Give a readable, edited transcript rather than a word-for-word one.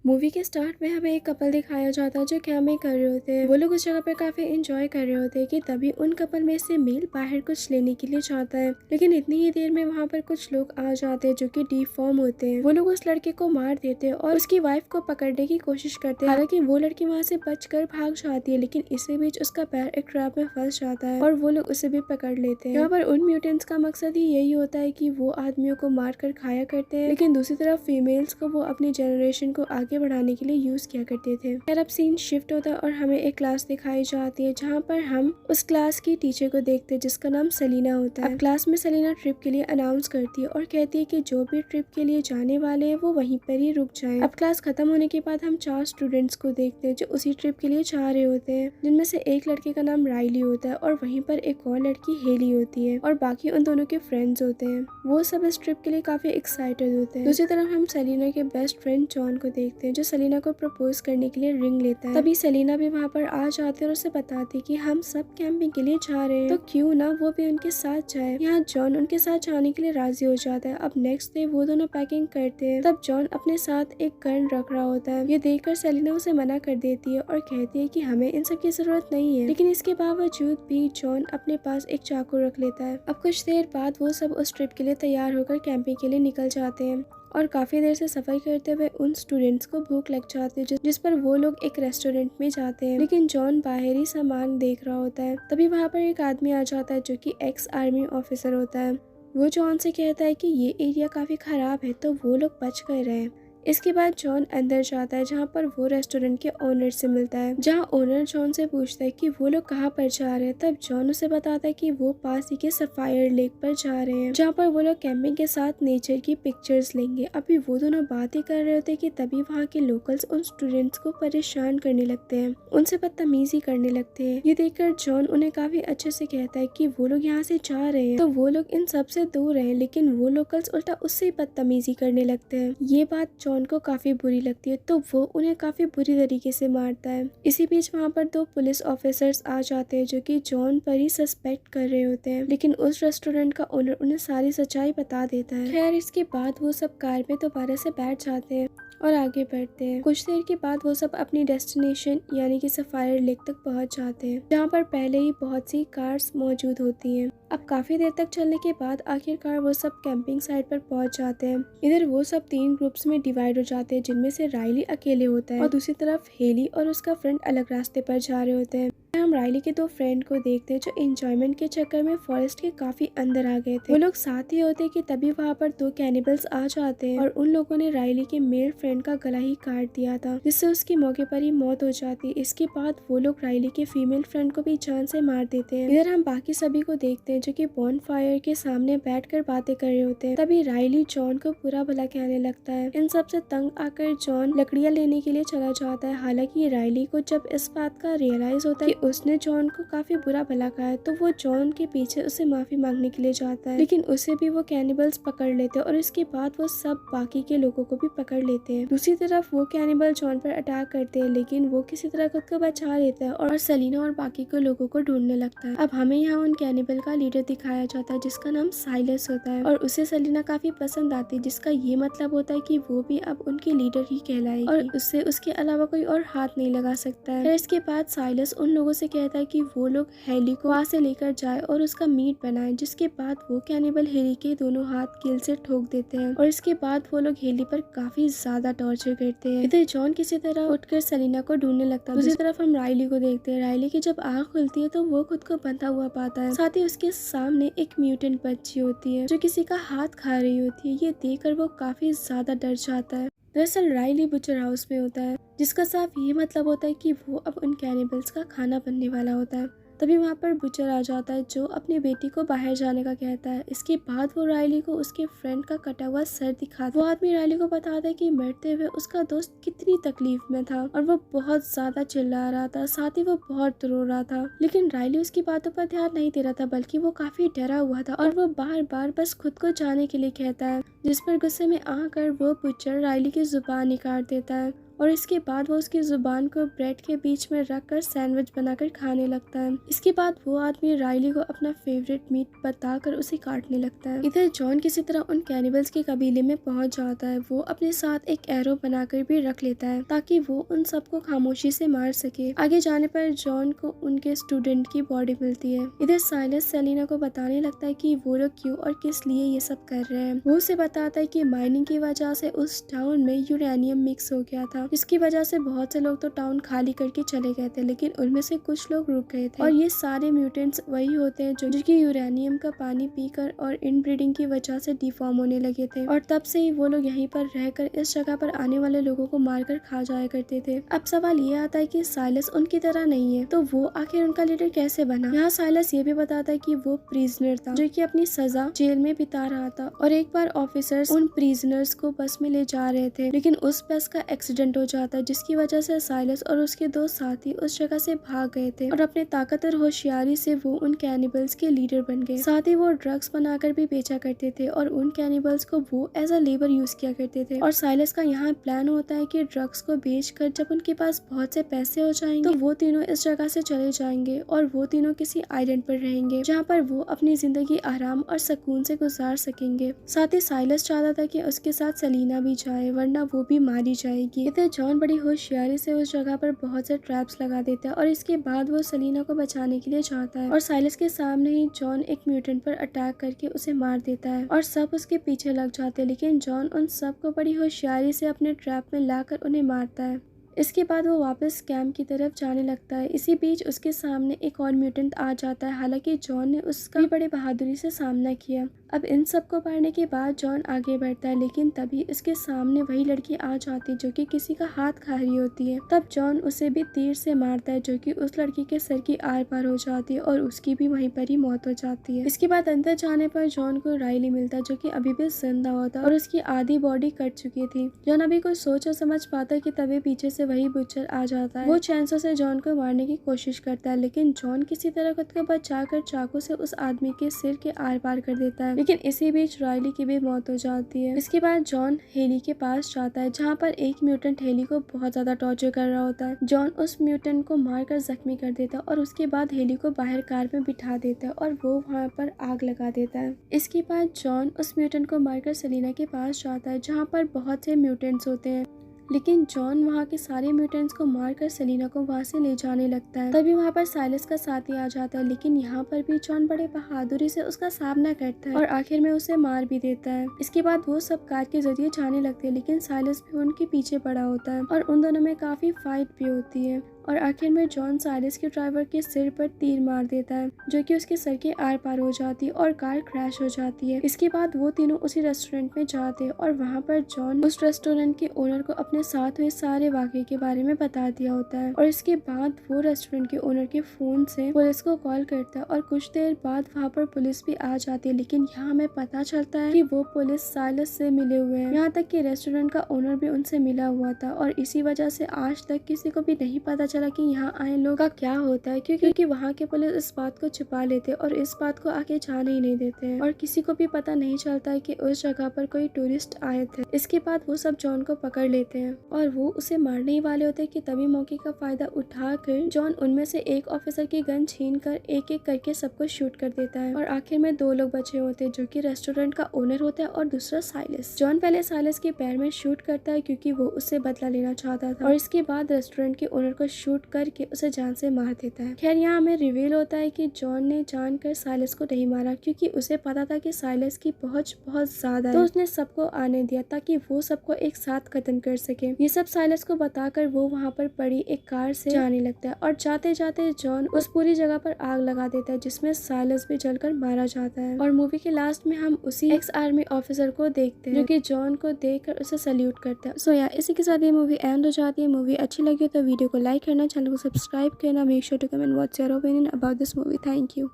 Movie के start में हमें एक कपल दिखाया जाता है जो कैंपिंग कर रहे होते हैं। वो लोग उस जगह पर काफी एंजॉय कर रहे होते हैं कि तभी उन कपल में से मेल बाहर कुछ लेने के लिए जाता है, लेकिन इतनी ही देर में वहाँ पर कुछ लोग आ जाते हैं जो कि डिफॉर्म होते हैं। वो लोग उस लड़के को मार देते हैं और उसकी वाइफ को पकड़ने की कोशिश करते हैं। हालांकि वो लड़की वहाँ से बचकर भाग जाती है, लेकिन इसी बीच उसका पैर एक ट्रैप में फंस जाता है और वो लोग उसे भी पकड़ लेते हैं। यहाँ पर उन म्यूटेंट्स का मकसद ही यही होता है कि वो आदमियों को मार कर खाया करते हैं, लेकिन दूसरी तरफ फीमेल्स को वो अपनी जनरेशन को आगे बढ़ाने के लिए यूज किया करते थे। फिर अब सीन शिफ्ट होता है और हमें एक क्लास दिखाई जाती है जहाँ पर हम उस क्लास की टीचर को देखते हैं जिसका नाम सलीना होता है। अब क्लास में सलीना ट्रिप के लिए अनाउंस करती है और कहती है कि जो भी ट्रिप के लिए जाने वाले हैं वो वहीं पर ही रुक जाएं। अब क्लास खत्म होने के बाद हम 4 स्टूडेंट्स को देखते हैं जो उसी ट्रिप के लिए जा रहे होते हैं, जिनमें से एक लड़के का नाम राइली होता है और वहीं पर एक और लड़की हेली होती है और बाकी उन दोनों के फ्रेंड्स होते हैं। वो सब इस ट्रिप के लिए काफी एक्साइटेड होते हैं। दूसरी तरफ हम सलीना के बेस्ट फ्रेंड जॉन को देखते हैं जो सलीना को प्रपोज करने के लिए रिंग लेता है। तभी सलीना भी वहाँ पर आ जाती है और उसे बताती है कि हम सब कैंपिंग के लिए जा रहे हैं तो क्यों ना वो भी उनके साथ जाए। यहाँ जॉन उनके साथ जाने के लिए राजी हो जाता है। अब नेक्स्ट डे वो दोनों पैकिंग करते हैं, तब जॉन अपने साथ एक गन रख रहा होता है। ये देखकर सलीना उसे मना कर देती है और कहती है कि हमें इन सब की जरूरत नहीं है, लेकिन इसके बावजूद भी जॉन अपने पास एक चाकू रख लेता है। अब कुछ देर बाद वो सब उस ट्रिप के लिए तैयार होकर कैंपिंग के लिए निकल जाते हैं और काफी देर से सफर करते हुए उन स्टूडेंट्स को भूख लग जाती है, जिस पर वो लोग एक रेस्टोरेंट में जाते हैं, लेकिन जॉन बाहर ही सामान देख रहा होता है। तभी वहाँ पर एक आदमी आ जाता है जो कि एक्स आर्मी ऑफिसर होता है। वो जॉन से कहता है कि ये एरिया काफी खराब है तो वो लोग बच कर रहे। इसके बाद जॉन अंदर जाता है जहाँ पर वो रेस्टोरेंट के ओनर से मिलता है, जहाँ ओनर जॉन से पूछता है कि वो लोग कहाँ पर जा रहे हैं। तब जॉन उसे बताता है कि वो पास ही के सफायर लेक पर जा रहे हैं, जहाँ पर वो लोग कैंपिंग के साथ नेचर की पिक्चर्स लेंगे। अभी वो दोनों बातें कर रहे होते हैं कि तभी वहाँ के लोकल्स उन स्टूडेंट्स को परेशान करने लगते हैं, उनसे बदतमीजी करने लगते हैं। ये देखकर जॉन उन्हें काफी अच्छे से कहता है कि वो लोग यहाँ से जा रहे हैं तो वो लोग इन सब से दूर हैं, लेकिन वो लोकल्स उल्टा उससे बदतमीजी करने लगते हैं। ये बात उनको काफी बुरी लगती है तो वो उन्हें काफी बुरी तरीके से मारता है। इसी बीच वहाँ पर 2 पुलिस ऑफिसर्स आ जाते हैं जो कि जॉन पर ही सस्पेक्ट कर रहे होते हैं, लेकिन उस रेस्टोरेंट का ओनर उन्हें सारी सच्चाई बता देता है। खैर इसके बाद वो सब कार में दोबारा से बैठ जाते हैं और आगे बढ़ते हैं। कुछ देर के बाद वो सब अपनी डेस्टिनेशन यानी कि सफायर लेक तक पहुंच जाते हैं, जहाँ पर पहले ही बहुत सी कार्स मौजूद होती हैं। अब काफी देर तक चलने के बाद आखिरकार वो सब कैंपिंग साइट पर पहुंच जाते हैं। इधर वो सब 3 ग्रुप्स में डिवाइड हो जाते हैं, जिनमें से राइली अकेले होता है और दूसरी तरफ हेली और उसका फ्रेंड अलग रास्ते पर जा रहे होते हैं। हम राइली के 2 फ्रेंड को देखते हैं जो एंजॉयमेंट के चक्कर में फॉरेस्ट के काफी अंदर आ गए थे। वो लोग साथ ही होते कि तभी वहाँ पर 2 कैनिबल्स आ जाते हैं और उन लोगों ने राइली के मेल फ्रेंड का गला ही काट दिया था, जिससे उसकी मौके पर ही मौत हो जाती। इसके बाद वो लोग राइली के फीमेल फ्रेंड को भी जान से मार देते हैं। इधर हम बाकी सभी को देखते हैं जो कि बॉन फायर के सामने बैठकर बातें कर रहे होते हैं। तभी राइली जॉन को बुरा भला कहने लगता है। इन सब से तंग आकर जॉन लकड़ियां लेने के लिए चला जाता है। हालांकि राइली को जब इस बात का रियलाइज होता है कि उसने जॉन को काफी बुरा भला कहा है तो वो जॉन के पीछे उसे माफी मांगने के लिए जाता है, लेकिन उसे भी वो कैनिबल्स पकड़ लेते हैं और इसके बाद वो सब बाकी के लोगों को भी पकड़ लेते हैं। दूसरी तरफ वो कैनिबल जॉन पर अटैक करते हैं, लेकिन वो किसी तरह खुद को बचा लेता है और सलीना और बाकी के लोगों को ढूंढने लगता है। अब हमें यहाँ उन कैनिबल का लीडर दिखाया जाता है जिसका नाम साइलस होता है और उसे सलीना काफी पसंद आती है, जिसका ये मतलब होता है कि वो भी अब उनकी लीडर ही कहलाएगी और उससे उसके अलावा कोई और हाथ नहीं लगा सकता है। फिर इसके बाद साइलस उन लोगों से कहता है कि वो लोग हेली को वहाँ से लेकर जाए और उसका मीट बनाए, जिसके बाद वो कैनिबल हेली के दोनों हाथ कील से ठोक देते हैं और इसके बाद वो लोग हेली पर काफी ज्यादा टॉर्चर करते हैं। इधर जॉन किसी तरह उठकर सलीना को ढूंढने लगता है। दूसरी तरफ हम राइली को देखते हैं। राइली की जब आँख खुलती है तो वो खुद को बंधा हुआ पाता है, साथ ही उसके सामने एक म्यूटेंट बच्ची होती है जो किसी का हाथ खा रही होती है। ये देखकर वो काफी ज्यादा डर जाता है। दरअसल राइली बुचर हाउस में होता है, जिसका साफ ये मतलब होता है कि वो अब उन कैनिबल्स का खाना बनने वाला होता है। तभी वहाँ पर बुचर आ जाता है जो अपनी बेटी को बाहर जाने का कहता है। इसके बाद वो राइली को उसके फ्रेंड का कटा हुआ सर दिखाता है। वो आदमी राइली को बताता है कि मरते हुए उसका दोस्त कितनी तकलीफ में था और वो बहुत ज्यादा चिल्ला रहा था, साथ ही वो बहुत रो रहा था, लेकिन राइली उसकी बातों पर ध्यान नहीं दे रहा था, बल्कि वो काफी डरा हुआ था और वो बार बार बस खुद को जाने के लिए कहता है, जिस पर गुस्से में आकर वो बुचर राइली की जुबान ही काट देता है और इसके बाद वो उसकी जुबान को ब्रेड के बीच में रख कर सैंडविच बनाकर खाने लगता है। इसके बाद वो आदमी राइली को अपना फेवरेट मीट बताकर उसे काटने लगता है। इधर जॉन किसी तरह उन कैनिबल्स के कबीले में पहुंच जाता है। वो अपने साथ एक एरो बनाकर भी रख लेता है ताकि वो उन सबको खामोशी से मार सके। आगे जाने पर जॉन को उनके स्टूडेंट की बॉडी मिलती है। इधर साइलस सेलिना को बताने लगता है कि वो लोग क्यों और किस लिए ये सब कर रहे हैं। वो उसे बताता है कि माइनिंग की वजह से उस टाउन में यूरेनियम मिक्स हो गया था, जिसकी वजह से बहुत से लोग तो टाउन खाली करके चले गए थे, लेकिन उनमें से कुछ लोग रुक गए थे। और ये सारे म्यूटेंट्स वही होते हैं जो कि यूरेनियम का पानी पीकर और इनब्रीडिंग की वजह से डिफॉर्म होने लगे थे, और तब से ही वो लोग यहीं पर रहकर इस जगह पर आने वाले लोगों को मारकर खा जाया करते थे। अब सवाल ये आता है कि साइलस उनकी तरह नहीं है, तो वो आखिर उनका लीडर कैसे बना। यहाँ साइलस ये भी बताता है कि वो प्रिजनर था जो कि अपनी सजा जेल में बिता रहा था, और एक बार ऑफिसर्स उन प्रिजनर्स को बस में ले जा रहे थे, लेकिन उस बस का एक्सीडेंट हो जाता है, जिसकी वजह से साइलस और उसके दो साथी उस जगह से भाग गए थे, और अपने ताकत और होशियारी से वो उन कैनिबल्स के लीडर बन गए। साथ ही वो ड्रग्स बनाकर भी बेचा करते थे, और उन कैनिबल्स को वो एज अ लेबर यूज किया करते थे। और साइलस का यहाँ प्लान होता है कि ड्रग्स को बेचकर जब उनके पास बहुत से पैसे हो जाएंगे तो वो तीनों इस जगह से चले जाएंगे, और वो तीनों किसी आइलैंड पर रहेंगे जहाँ पर वो अपनी जिंदगी आराम और सुकून से गुजार सकेंगे। साथ ही साइलस चाहता था कि उसके साथ सेलिना भी जाए, वरना वो भी मारी जाएगी। इधर जॉन बड़ी होशियारी से उस जगह पर बहुत से ट्रैप्स लगा देता है, और इसके बाद वो सेलिना को बचाने के लिए जाता है, और साइलस के सामने ही जॉन एक म्यूटेंट पर अटैक करके उसे मार देता है, और सब उसके पीछे लग जाते हैं, लेकिन जॉन उन सब को बड़ी होशियारी से अपने ट्रैप में लाकर उन्हें मारता है। इसके बाद वो वापस कैंप की तरफ जाने लगता है। इसी बीच उसके सामने एक और म्यूटेंट आ जाता है, हालांकि जॉन ने उसका भी बड़े बहादुरी से सामना किया। अब इन सब को मारने के बाद जॉन आगे बढ़ता है, लेकिन तभी इसके सामने वही लड़की आ जाती है जो कि किसी का हाथ खा रही होती है। तब जॉन उसे भी तीर से मारता है, जो कि उस लड़की के सर की आर पार हो जाती है, और उसकी भी वहीं पर ही मौत हो जाती है। इसके बाद अंदर जाने पर जॉन को राइली मिलता है, जो कि अभी भी जिंदा होता है, और उसकी आधी बॉडी कट चुकी थी। जॉन अभी कुछ सोच और समझ पाता है कि तभी पीछे से वही बुचर आ जाता है। वो चैंसों से जॉन को मारने की कोशिश करता है, लेकिन जॉन किसी तरह खुद को बचाकर चाकू से उस आदमी के सिर के आर पार कर देता है, लेकिन इसी बीच राइली की भी मौत हो जाती है। इसके बाद जॉन हेली के पास जाता है, जहाँ पर एक म्यूटेंट हेली को बहुत ज्यादा टॉर्चर कर रहा होता है। जॉन उस म्यूटेंट को मारकर जख्मी कर देता है, और उसके बाद हेली को बाहर कार में बिठा देता है, और वो वहाँ पर आग लगा देता है। इसके बाद जॉन उस म्यूटेंट को मारकर सेलिना के पास जाता है, जहाँ पर बहुत से म्यूटेंट्स होते हैं, लेकिन जॉन वहाँ के सारे म्यूटेंट्स को मारकर सेलिना को वहाँ से ले जाने लगता है। तभी वहाँ पर साइलस का साथी आ जाता है, लेकिन यहाँ पर भी जॉन बड़े बहादुरी से उसका सामना करता है, और आखिर में उसे मार भी देता है। इसके बाद वो सब कार के जरिए जाने लगते हैं, लेकिन साइलस भी उनके पीछे पड़ा होता है, और उन दोनों में काफी फाइट भी होती है, और आखिर में जॉन साइलस के ड्राइवर के सिर पर तीर मार देता है, जो कि उसके सर के आर पार हो जाती है, और कार क्रैश हो जाती है। इसके बाद वो तीनों उसी रेस्टोरेंट में जाते हैं, और वहाँ पर जॉन उस रेस्टोरेंट के ओनर को अपने साथ हुए सारे वाकये के बारे में बता दिया होता है, और इसके बाद वो रेस्टोरेंट के ओनर के फोन से पुलिस को कॉल करता है, और कुछ देर बाद वहाँ पर पुलिस भी आ जाती है, लेकिन यहाँ हमें पता चलता है कि वो पुलिस साइलस से मिले हुए हैं। यहाँ तक कि रेस्टोरेंट का ओनर भी उनसे मिला हुआ था, और इसी वजह से आज तक किसी को भी नहीं पता चला कि यहाँ आए लोग का क्या होता है, क्योंकि वहाँ के पुलिस इस बात को छुपा लेते और इस बात को आगे जाने ही नहीं देते हैं, और किसी को भी पता नहीं चलता है कि उस जगह पर कोई टूरिस्ट आए थे। इसके बाद वो सब जॉन को पकड़ लेते हैं, और वो उसे मारने ही वाले होते हैं कि तभी मौके का फायदा उठाकर जॉन उनमें से एक ऑफिसर की गन छीन कर एक एक करके सबको शूट कर देता है, और आखिर में दो लोग बचे होते हैं, जो कि रेस्टोरेंट का ओनर होता है और दूसरा साइलस। जॉन पहले साइलस के पैर में शूट करता है, क्योंकि वो उससे बदला लेना चाहता था, और इसके बाद रेस्टोरेंट के ओनर को शूट करके उसे जान से मार देता है। खैर यहाँ हमें रिवील होता है कि जॉन ने जानकर साइलस को नहीं मारा, क्योंकि उसे पता था कि साइलस की पहुंच बहुत ज्यादा है, तो उसने सबको आने दिया ताकि वो सबको एक साथ खत्म कर सके। ये सब साइलस को बताकर वो वहाँ पर पड़ी एक कार से जाने लगता है, और जाते जाते जॉन उस पूरी जगह पर आग लगा देता है, जिसमें साइलस भी जलकर मारा जाता है। और मूवी के लास्ट में हम उसी एक्स आर्मी ऑफिसर को देखते हैं, जो कि जॉन को देखकर उसे सल्यूट करता है। सो या इसी के साथ ये मूवी एंड हो जाती है। मूवी अच्छी लगी तो वीडियो को लाइक करना, चैनल को सब्सक्राइब करना, make sure to comment what's your opinion about this movie. Thank you.